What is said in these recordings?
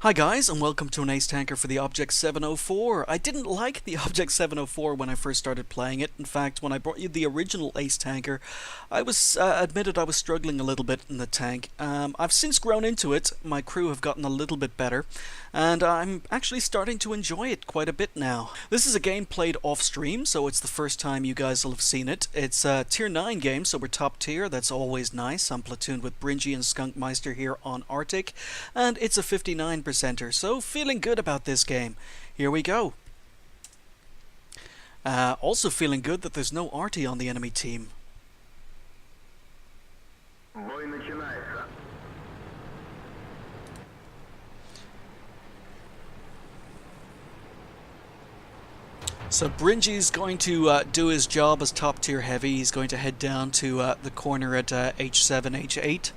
Hi guys, and welcome to an Ace Tanker for the Object 704. I didn't like the Object 704 when I first started playing it. In fact, when I brought you the original Ace Tanker, I was admitted I was struggling a little bit in the tank. I've since grown into it, my crew have gotten a little bit better, and I'm actually starting to enjoy it quite a bit now. This is a game played off stream, so it's the first time you guys will have seen it. It's a tier 9 game, so we're top tier, that's always nice. I'm platooned with Bringy and Skunkmeister here on Arctic, and it's a 59%. So feeling good about this game. Here we go. Also feeling good that there's no Artie on the enemy team. So Bringy's going to do his job as top tier heavy. He's going to head down to the corner at H7, H8.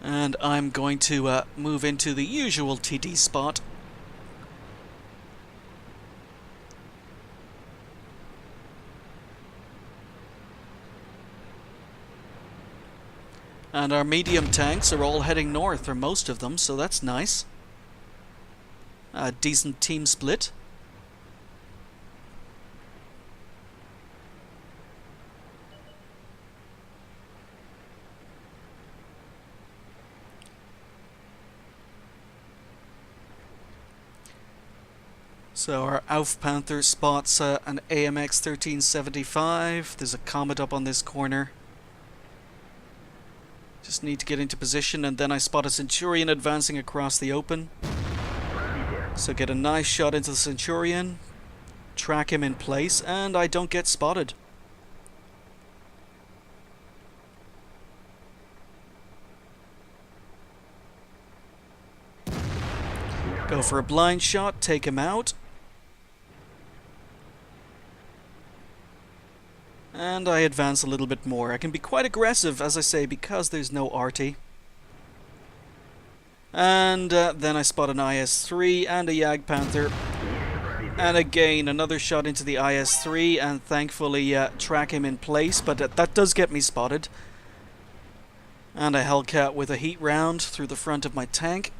And I'm going to move into the usual TD spot. And our medium tanks are all heading north, or most of them, so that's nice. A decent team split. So our Aufpanther spots an AMX 1375. There's a Comet up on this corner. Just need to get into position, and then I spot a Centurion advancing across the open. So get a nice shot into the Centurion, track him in place, and I don't get spotted. Go for a blind shot, take him out. And I advance a little bit more. I can be quite aggressive, as I say, because there's no Artie. And then I spot an IS-3 and a Jagdpanther. And again, another shot into the IS-3, and thankfully track him in place, but that does get me spotted. And a Hellcat with a heat round through the front of my tank.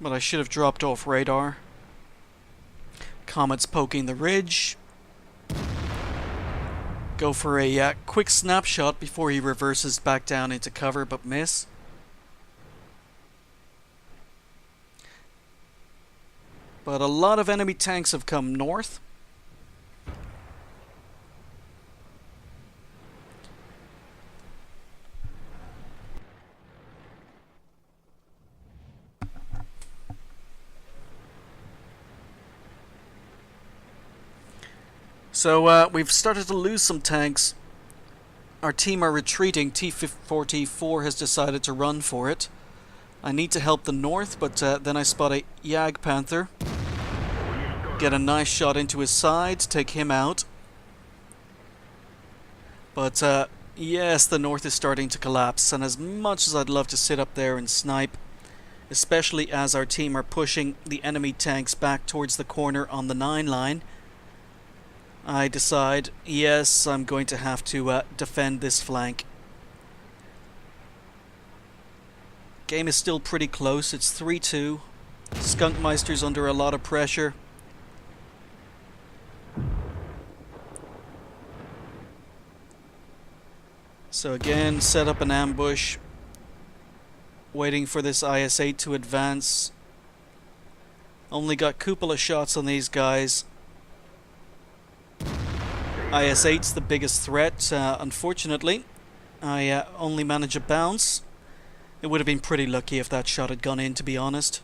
But I should have dropped off radar. Comet's poking the ridge. Go for a quick snapshot before he reverses back down into cover, but miss. But a lot of enemy tanks have come north. So we've started to lose some tanks. Our team are retreating. T-44 has decided to run for it. I need to help the north, but then I spot a Jagdpanther. Get a nice shot into his side, take him out. But yes, the north is starting to collapse, and as much as I'd love to sit up there and snipe, especially as our team are pushing the enemy tanks back towards the corner on the 9 line, I decide, yes, I'm going to have to defend this flank. Game is still pretty close. It's 3-2. Skunkmeister's under a lot of pressure. So again, set up an ambush. Waiting for this IS-8 to advance. Only got cupola shots on these guys. IS-8's the biggest threat, unfortunately. I only manage a bounce. It would have been pretty lucky if that shot had gone in, to be honest.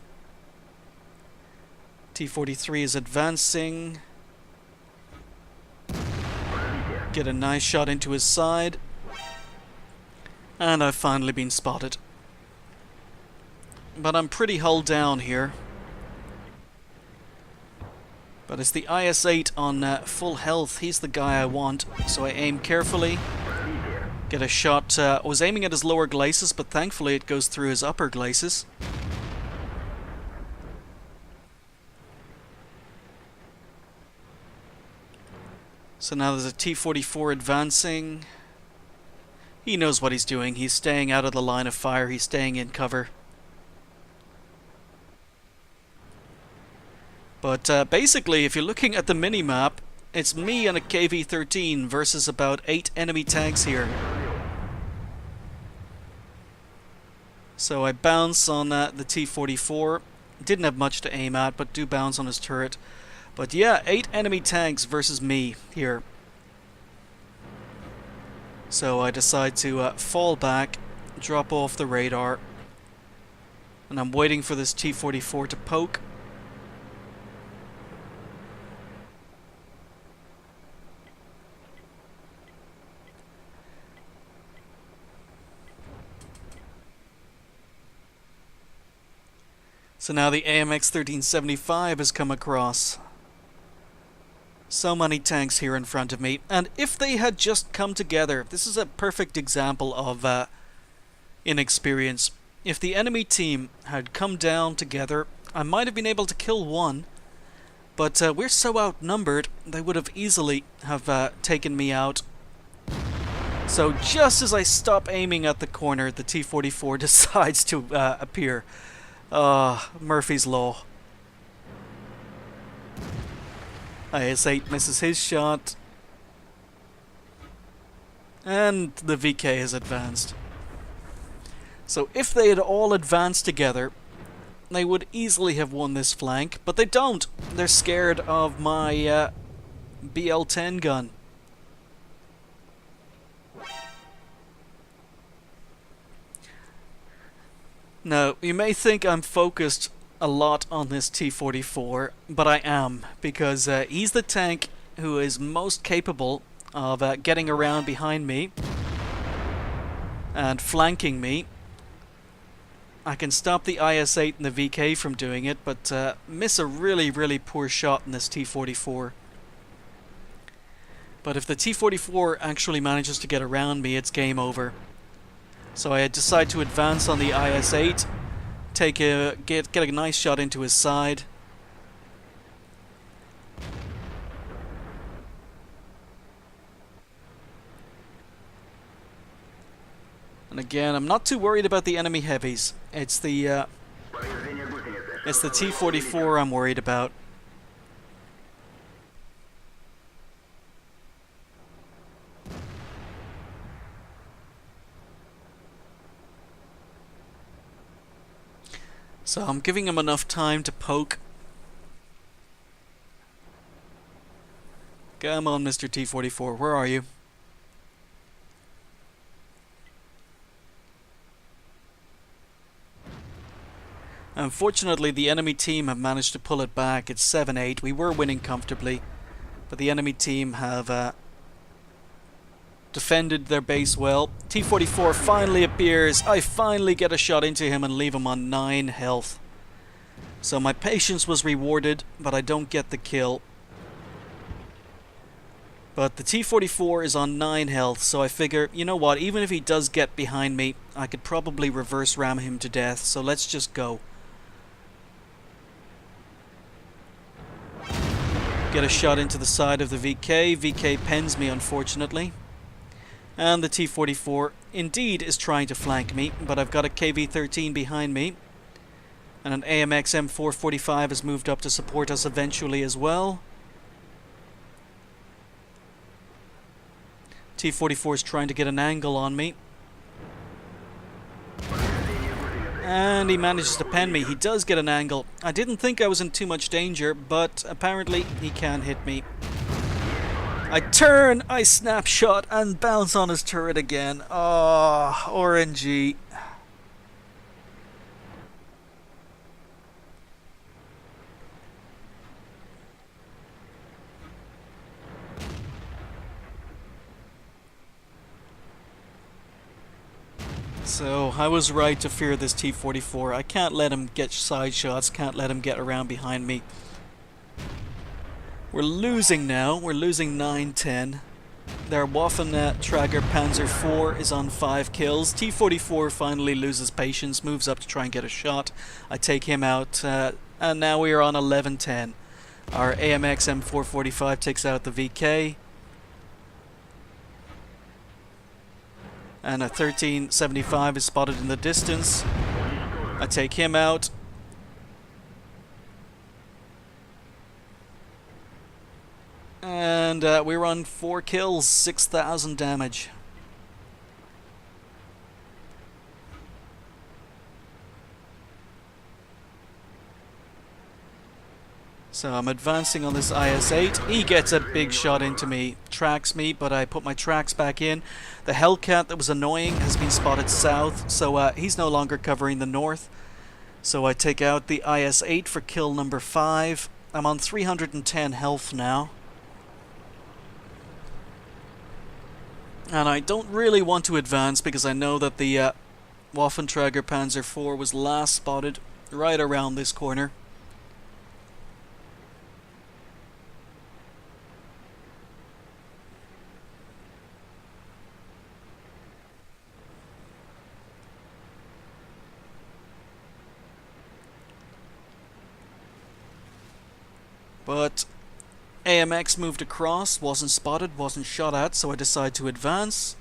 T-43 is advancing. Get a nice shot into his side. And I've finally been spotted. But I'm pretty hull down here. But it's the IS-8 on full health. He's the guy I want. So I aim carefully. Get a shot. I was aiming at his lower glacis, but thankfully it goes through his upper glacis. So now there's a T-44 advancing. He knows what he's doing. He's staying out of the line of fire. He's staying in cover. But basically, if you're looking at the mini-map, it's me and a KV-13 versus about 8 enemy tanks here. So I bounce on the T-44. Didn't have much to aim at, but do bounce on his turret. But yeah, 8 enemy tanks versus me here. So I decide to fall back, drop off the radar. And I'm waiting for this T-44 to poke. So now the AMX 1375 has come across. So many tanks here in front of me, and if they had just come together, this is a perfect example of inexperience. If the enemy team had come down together, I might have been able to kill one, but we're so outnumbered, they would have easily have taken me out. So just as I stop aiming at the corner, the T-44 decides to appear. Murphy's Law. IS-8 misses his shot. And the VK has advanced. So if they had all advanced together, they would easily have won this flank, but they don't. They're scared of my BL-10 gun. Now, you may think I'm focused a lot on this T-44, but I am, because he's the tank who is most capable of getting around behind me and flanking me. I can stop the IS-8 and the VK from doing it, but miss a really, really poor shot in this T-44. But if the T-44 actually manages to get around me, it's game over. So I decide to advance on the IS-8, get a nice shot into his side. And again, I'm not too worried about the enemy heavies. It's the T-44 I'm worried about. So I'm giving him enough time to poke. Come on, Mr. T-44, where are you? Unfortunately, the enemy team have managed to pull it back. It's 7-8. We were winning comfortably, but the enemy team have defended their base well. T-44 finally appears. I finally get a shot into him and leave him on 9 health. So my patience was rewarded, but I don't get the kill. But the T-44 is on 9 health, so I figure, you know what, even if he does get behind me, I could probably reverse ram him to death, so let's just go. Get a shot into the side of the VK. VK pens me, unfortunately. And the T-44 indeed is trying to flank me, but I've got a KV-13 behind me. And an AMX M445 has moved up to support us eventually as well. T-44 is trying to get an angle on me. And he manages to pen me. He does get an angle. I didn't think I was in too much danger, but apparently he can hit me. I turn, I snapshot, and bounce on his turret again. Oh, RNG. So, I was right to fear this T-44. I can't let him get side shots, can't let him get around behind me. We're losing now. We're losing 9-10. Their Waffen-Träger Panzer IV is on 5 kills. T-44 finally loses patience, moves up to try and get a shot. I take him out, and now we are on 11-10. Our AMX M445 takes out the VK. And a 1375 is spotted in the distance. I take him out. And we run 4 kills, 6,000 damage. So I'm advancing on this IS-8. He gets a big shot into me, tracks me, but I put my tracks back in. The Hellcat that was annoying has been spotted south, so he's no longer covering the north. So I take out the IS-8 for kill number 5. I'm on 310 health now. And I don't really want to advance because I know that the Waffenträger Panzer IV was last spotted right around this corner. But AMX moved across, wasn't spotted, wasn't shot at, so I decide to advance.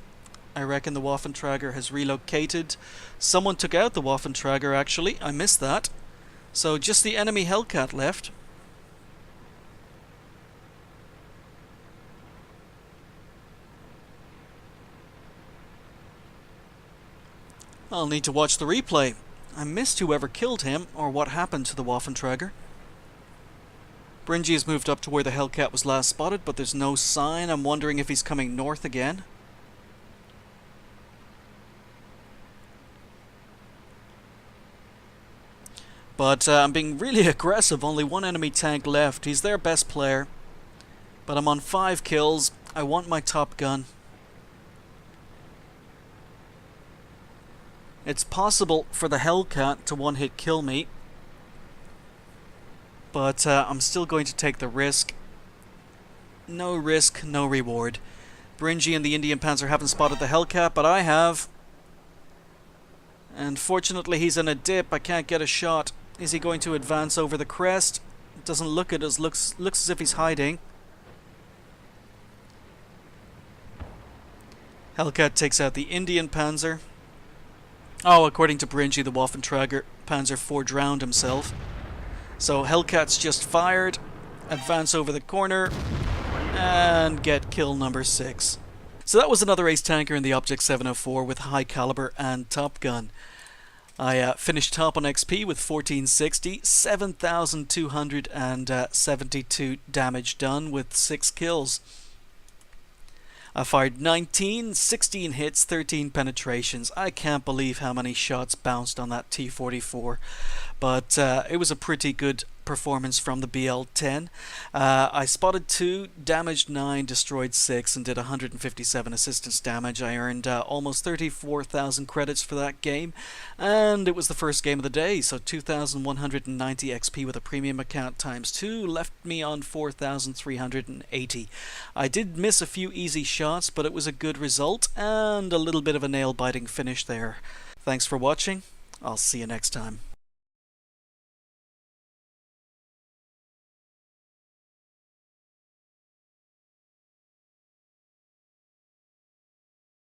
I reckon the Waffenträger has relocated. Someone took out the Waffenträger actually, I missed that. So just the enemy Hellcat left. I'll need to watch the replay. I missed whoever killed him, or what happened to the Waffenträger. Bringy has moved up to where the Hellcat was last spotted, but there's no sign. I'm wondering if he's coming north again. But I'm being really aggressive. Only one enemy tank left. He's their best player. But I'm on 5 kills. I want my Top Gun. It's possible for the Hellcat to one-hit kill me. But I'm still going to take the risk. No risk, no reward. Bringy and the Indian Panzer haven't spotted the Hellcat, but I have. And fortunately he's in a dip. I can't get a shot. Is he going to advance over the crest? It doesn't look at us. Looks as if he's hiding. Hellcat takes out the Indian Panzer. Oh, according to Bringy, the Waffenträger Panzer IV drowned himself. So Hellcat's just fired, advance over the corner, and get kill number 6. So that was another ace tanker in the Object 704 with high caliber and Top Gun. I finished top on XP with 1460, 7,272 damage done with 6 kills. I fired 19, 16 hits, 13 penetrations. I can't believe how many shots bounced on that T-44. But it was a pretty good performance from the BL-10. I spotted 2, damaged 9, destroyed 6, and did 157 assistance damage. I earned almost 34,000 credits for that game, and it was the first game of the day, so 2,190 XP with a premium account times 2 left me on 4,380. I did miss a few easy shots, but it was a good result, and a little bit of a nail-biting finish there. Thanks for watching. I'll see you next time.